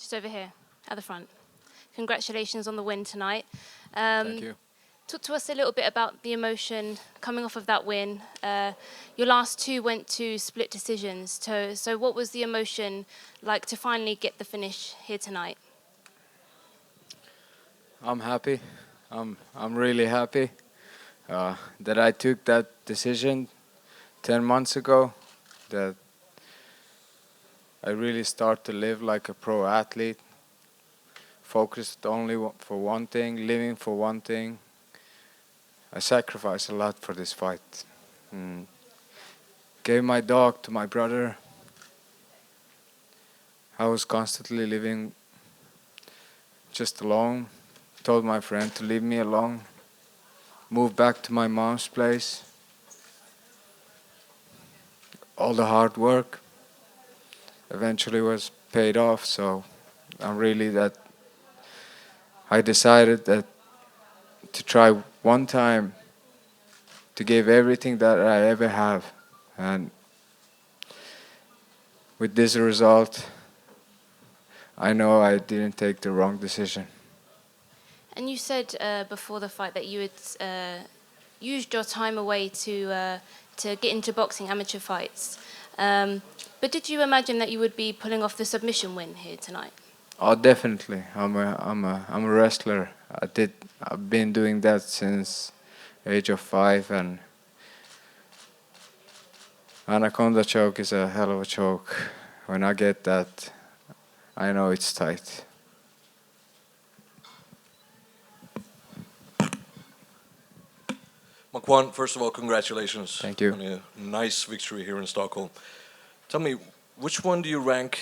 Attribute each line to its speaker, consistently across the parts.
Speaker 1: Just over here, at the front. Congratulations on the win tonight.
Speaker 2: Thank you.
Speaker 1: Talk to us a little bit about the emotion coming off of that win. Your last two went to split decisions. So what was the emotion like to finally get the finish here tonight?
Speaker 2: I'm happy. I'm really happy that I took that decision 10 months ago. That I really start to live like a pro athlete, focused only for one thing, living for one thing. I sacrificed a lot for this fight. Gave my dog to my brother. I was constantly living just alone. Told my friend to leave me alone. Moved back to my mom's place. All the hard work eventually was paid off, so I'm really that I decided that to try one time to give everything that I ever have, and with this result I know I didn't take the wrong decision.
Speaker 1: And you said before the fight that you had used your time away to get into boxing amateur fights. But did you imagine that you would be pulling off the submission win here tonight?
Speaker 2: Oh, definitely. I'm a wrestler. I've been doing that since age of 5, and anaconda choke is a hell of a choke. When I get that, I know it's tight.
Speaker 3: Makwan, first of all, congratulations.
Speaker 2: Thank you.
Speaker 3: On a nice victory here in Stockholm. Tell me, which one do you rank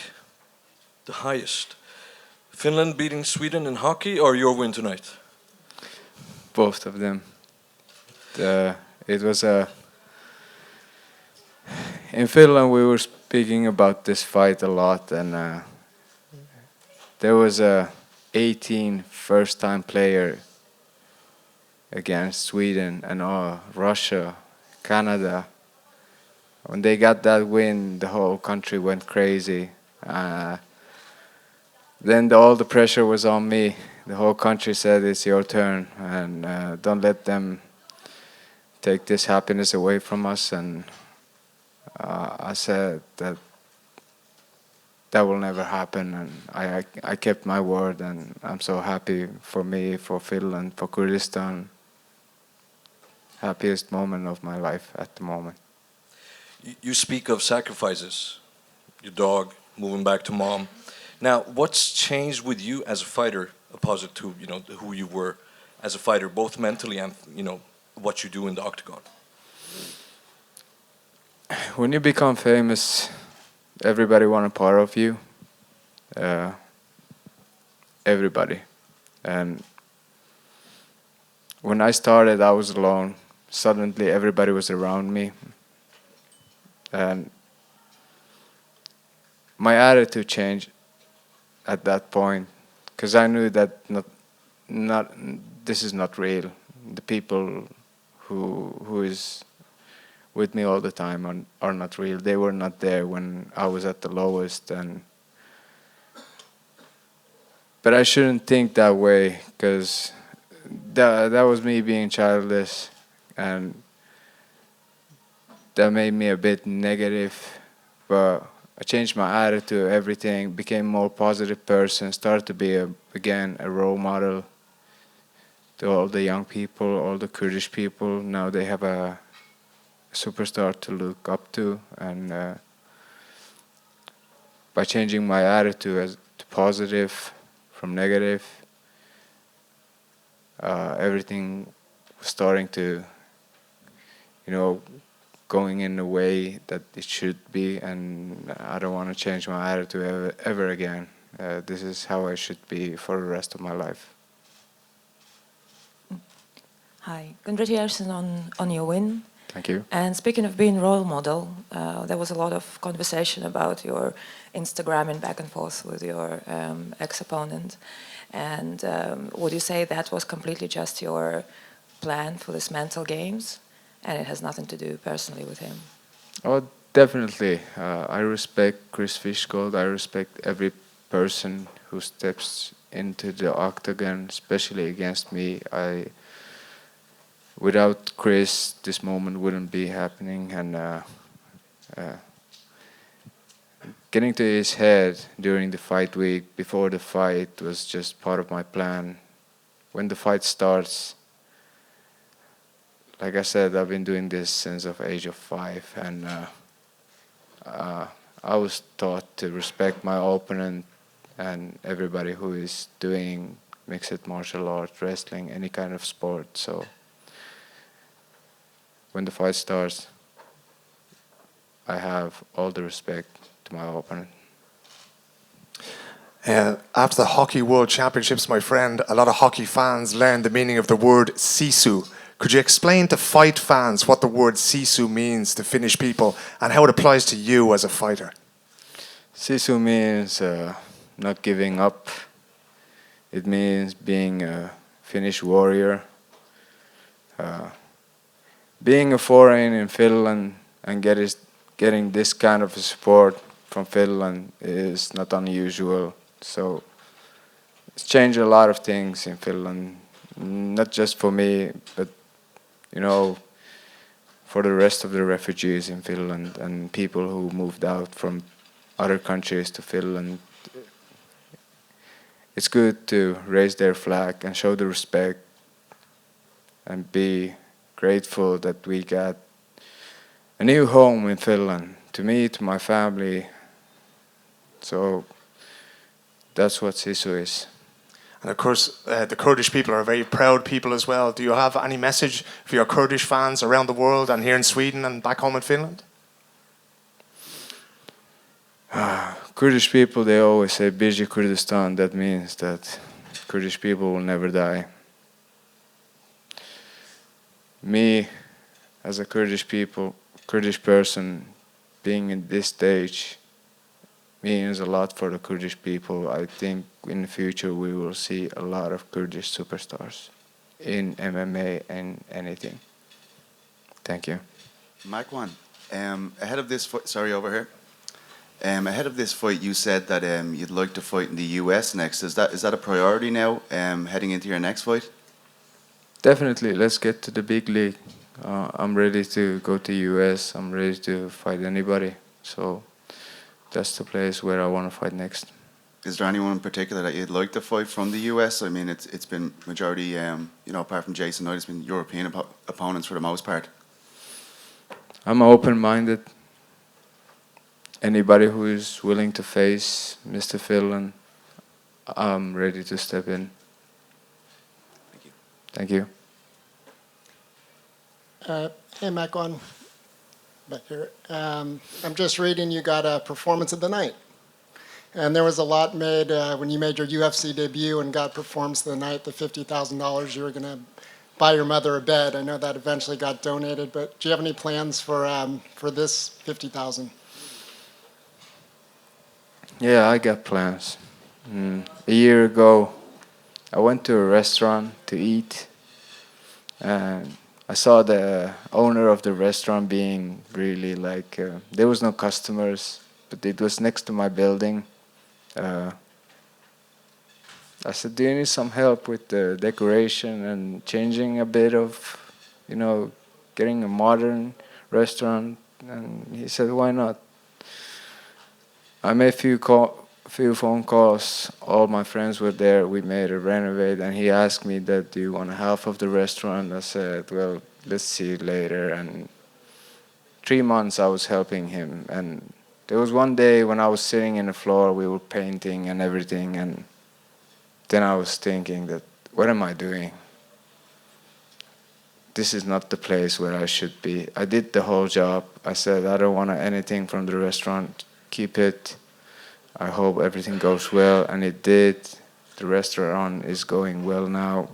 Speaker 3: the highest? Finland beating Sweden in hockey or your win tonight?
Speaker 2: Both of them. It was in Finland we were speaking about this fight a lot, and there was a 18 first-time player against Sweden and Russia, Canada. When they got that win, the whole country went crazy. Then all the pressure was on me. The whole country said it's your turn, and don't let them take this happiness away from us. And I said that will never happen, and I kept my word, and I'm so happy for me, for Finland, for Kurdistan. Happiest moment of my life at the moment.
Speaker 3: You speak of sacrifices, your dog, moving back to mom. Now, what's changed with you as a fighter, opposite to who you were as a fighter, both mentally and what you do in the octagon?
Speaker 2: When you become famous, everybody want a part of you. Everybody. And when I started, I was alone. Suddenly, everybody was around me. And my attitude changed at that point, because I knew that this is not real. The people who is with me all the time are not real. They were not there when I was at the lowest, but I shouldn't think that way, because that was me being childish, and that made me a bit negative. But I changed my attitude, everything, became a more positive person, started to be again a role model to all the young people, all the Kurdish people. Now they have a superstar to look up to, and by changing my attitude to positive from negative, everything was starting to, going in the way that it should be, and I don't want to change my attitude ever again. This is how I should be for the rest of my life.
Speaker 4: Hi, congratulations on your win.
Speaker 2: Thank you.
Speaker 4: And speaking of being role model, there was a lot of conversation about your Instagramming back and forth with your ex-opponent. And would you say that was completely just your plan for this mental games, and it has nothing to do personally with him?
Speaker 2: Oh, definitely. I respect Chris Fishgold. I respect every person who steps into the octagon, especially against me. Without Chris, this moment wouldn't be happening, and getting to his head during the fight week, before the fight, was just part of my plan. When the fight starts, like I said, I've been doing this since the age of 5, and I was taught to respect my opponent and everybody who is doing mixed martial arts, wrestling, any kind of sport. So when the fight starts, I have all the respect to my opponent.
Speaker 5: After the Hockey World Championships, my friend, a lot of hockey fans learned the meaning of the word sisu. Could you explain to fight fans what the word sisu means to Finnish people and how it applies to you as a fighter?
Speaker 2: Sisu means not giving up. It means being a Finnish warrior. Being a foreigner in Finland and getting this kind of support from Finland is not unusual. So it's changed a lot of things in Finland, not just for me, but for the rest of the refugees in Finland and people who moved out from other countries to Finland. It's good to raise their flag and show the respect and be grateful that we got a new home in Finland, to me, to my family. So that's what Sisu is.
Speaker 5: And of course, the Kurdish people are very proud people as well. Do you have any message for your Kurdish fans around the world and here in Sweden and back home in Finland?
Speaker 2: Kurdish people, they always say Biji Kurdistan. That means that Kurdish people will never die. Me, as a Kurdish person, being in this stage means a lot for the Kurdish people. I think in the future we will see a lot of Kurdish superstars in MMA and anything. Thank you.
Speaker 6: Makwan, ahead of this fight, ahead of this fight, you said that you'd like to fight in the US next. Is that a priority now, heading into your next fight?
Speaker 2: Definitely. Let's get to the big league. I'm ready to go to US. I'm ready to fight anybody. So that's the place where I want to fight next.
Speaker 6: Is there anyone in particular that you'd like to fight from the US? I mean, it's been majority, apart from Jason Knight, it's been European opponents for the most part.
Speaker 2: I'm open-minded. Anybody who is willing to face Mr. Finland, I'm ready to step in.
Speaker 6: Thank you.
Speaker 2: Thank you.
Speaker 7: Hey, Makwan, back here. I'm just reading you got a performance of the night. And there was a lot made when you made your UFC debut and got performance of the night, the $50,000 you were going to buy your mother a bed. I know that eventually got donated, but do you have any plans for this $50,000?
Speaker 2: Yeah, I got plans. A year ago, I went to a restaurant to eat, and I saw the owner of the restaurant being really there was no customers, but it was next to my building. I said, do you need some help with the decoration and changing a bit of, getting a modern restaurant? And he said, why not? I made few phone calls. All my friends were there. We made a renovate, and he asked me that, do you want half of the restaurant? I said, well, let's see later. And 3 months I was helping him. And there was one day when I was sitting in the floor, we were painting and everything, and then I was thinking that, what am I doing? This is not the place where I should be. I did the whole job. I said, I don't want anything from the restaurant. Keep it. I hope everything goes well, and it did. The restaurant is going well now.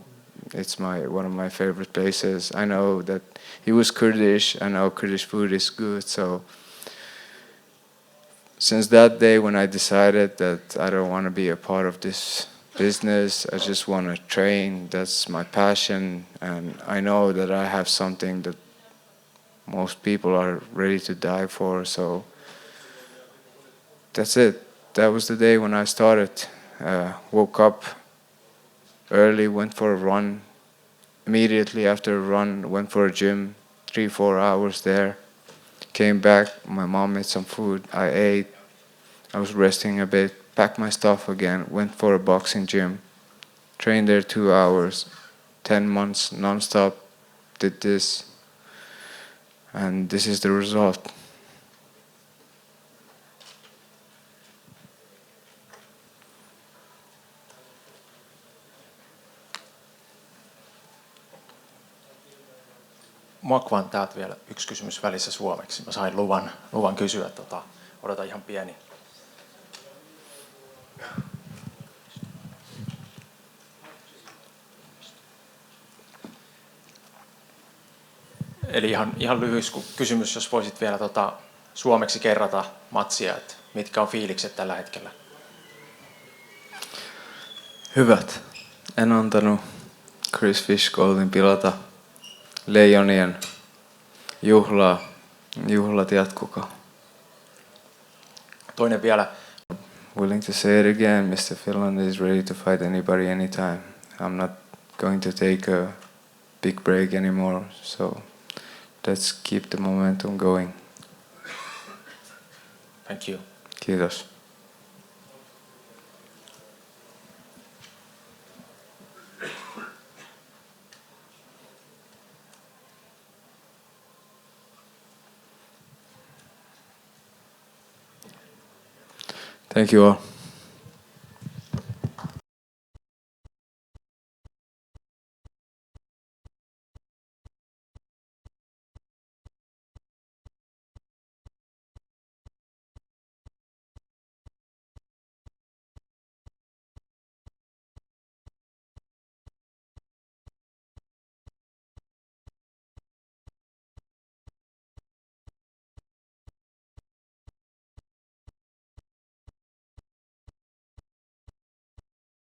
Speaker 2: It's one of my favorite places. I know that he was Kurdish. I know Kurdish food is good. So since that day when I decided that I don't want to be a part of this business, I just want to train. That's my passion, and I know that I have something that most people are ready to die for. So that's it. That was the day when I started. woke up early, went for a run. Immediately after a run, went for a gym, 3-4 hours there. Came back, my mom made some food, I ate. I was resting a bit, packed my stuff again, went for a boxing gym. Trained there 2 hours, 10 months non-stop, did this. And this is the result.
Speaker 8: Makwan, täältä vielä yksi kysymys välissä suomeksi. Mä sain luvan kysyä, odota ihan pieni. Eli ihan lyhyys kysymys, jos voisit vielä suomeksi kerrata matsia, että mitkä on fiilikset tällä hetkellä?
Speaker 2: Hyvät. En antanut Chris Fishgoldin pilata leijonien juhlaa. Juhlat jatkukaa.
Speaker 8: Toinen vielä.
Speaker 2: Willing to say it again, Mr. Finland is ready to fight anybody anytime. I'm not going to take a big break anymore, so let's keep the momentum going.
Speaker 8: Thank you.
Speaker 2: Kiitos. Thank you all.